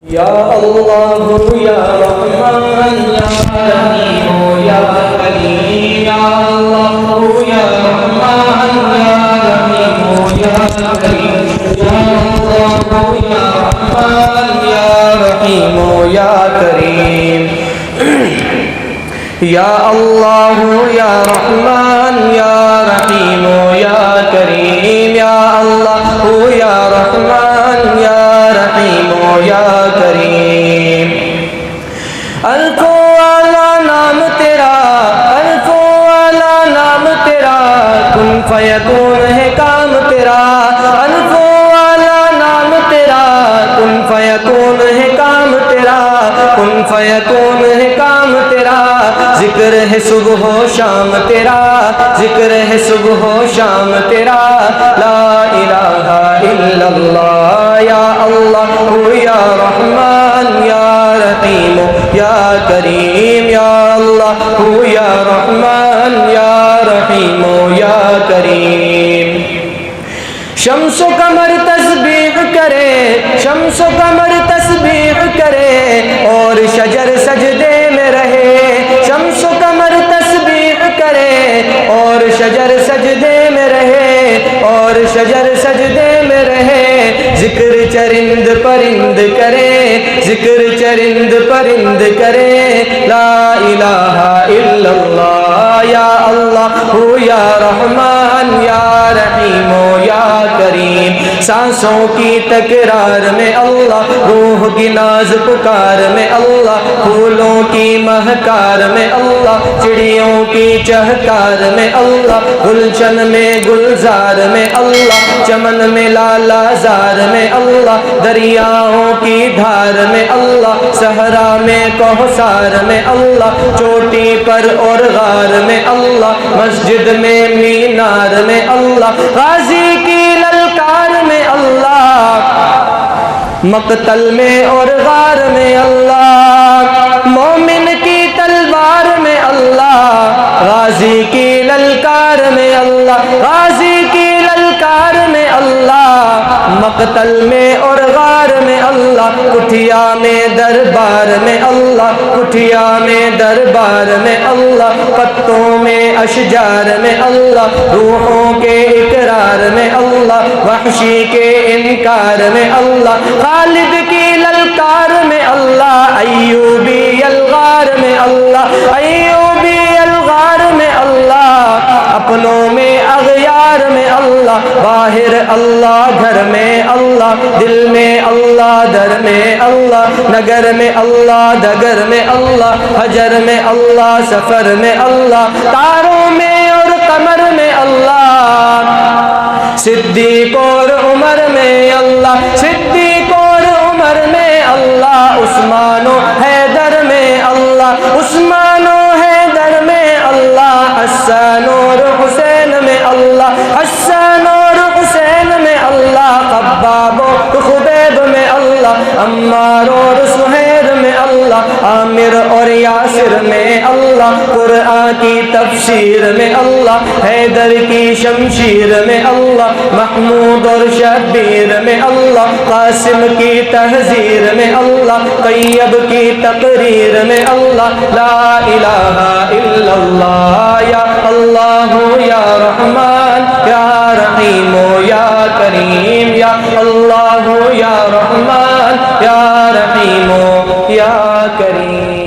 یا اللہ یا رحمان یا رحیم یا کریم یا اللہ یا رحمان یا رحیم یا کریم یا اللہ یا رحمان یا رحیم یا کریم یا اللہ یا رحمان یا رحیم یا کریم یا اللہ یا رحمان یا رحیم یا کریم الفوں والا نام تیرا الفوں والا نام تیرا کن فیکون ہے کام تیرا الفوں والا نام تیرا کن فیکون ہے کام تیرا کن فیکون ہے کام تیرا ذکر ہے صبح و شام تیرا ذکر ہے صبح و شام تیرا لا الہ الا اللہ یا اللہ یا رحمان یا رحیم یا کریم یا اللہ یا رحمان یا رحیم یا کریم شمس و قمر تسبیح کرے شمس و قمر تسبیح کرے اور شجر سجدے میں رہے شمس و قمر تسبیح کرے اور شجر سجدے میں رہے اور شجر سجدے میں رہے ذکر چرند پرند کرے ذکر چرند پرند کرے لا الہ الا اللہ یا اللہ یا رحمان یا رحیم یا کریم سانسوں کی تکرار میں اللہ روح کی ناز پکار میں اللہ پھولوں کی مہکار میں اللہ چڑیوں کی چہکار میں اللہ گلشن میں گلزار میں اللہ چمن میں لالا زار میں اللہ دریاؤں کی دھار میں اللہ صحرا میں کوثر میں اللہ چوٹی پر اور غار میں اللہ مسجد میں مینار میں اللہ غازی کی للکار میں اللہ مقتل میں اور غار میں اللہ مومن کی تلوار میں اللہ غازی کی للکار میں اللہ غازی کی للکار میں اللہ مقتل میں اور غار میں اللہ کٹھیا میں دربار میں اللہ کٹھیا میں دربار میں اللہ پتوں میں اشجار میں اللہ روحوں کے اقرار میں اللہ وحشی کے انکار میں اللہ خالد کی للکار میں اللہ ایوبی الغار میں اللہ ایوبی الغار میں اللہ اپنوں میں اغیار میں اللہ باہر اللہ گھر میں اللہ دل میں اللہ در میں اللہ نگر میں اللہ دگر میں اللہ حجر میں اللہ سفر میں اللہ تاروں میں اور قمر میں اللہ صدیق اور عمر میں اللہ صدیق اور عمر میں اللہ عثمان و حیدر میں اللہ عثمان و حیدر میں اللہ حسن اور حسین میں اللہ حسن اور حسین میں اللہ خباب و خبیب میں اللہ عمار اور سہیل میں اللہ عامر اور یاسر میں اللہ قرآن کی تفسیر میں اللہ حیدر کی شمشیر میں اللہ محمود اور شبیر میں اللہ قاسم کی تحذیر میں اللہ طیب کی تقریر میں اللہ لا الہ الا اللہ یا اللہ یا رحمان یا رحیم یا کریم یا اللہ یا رحمان یا رحیم یا کریم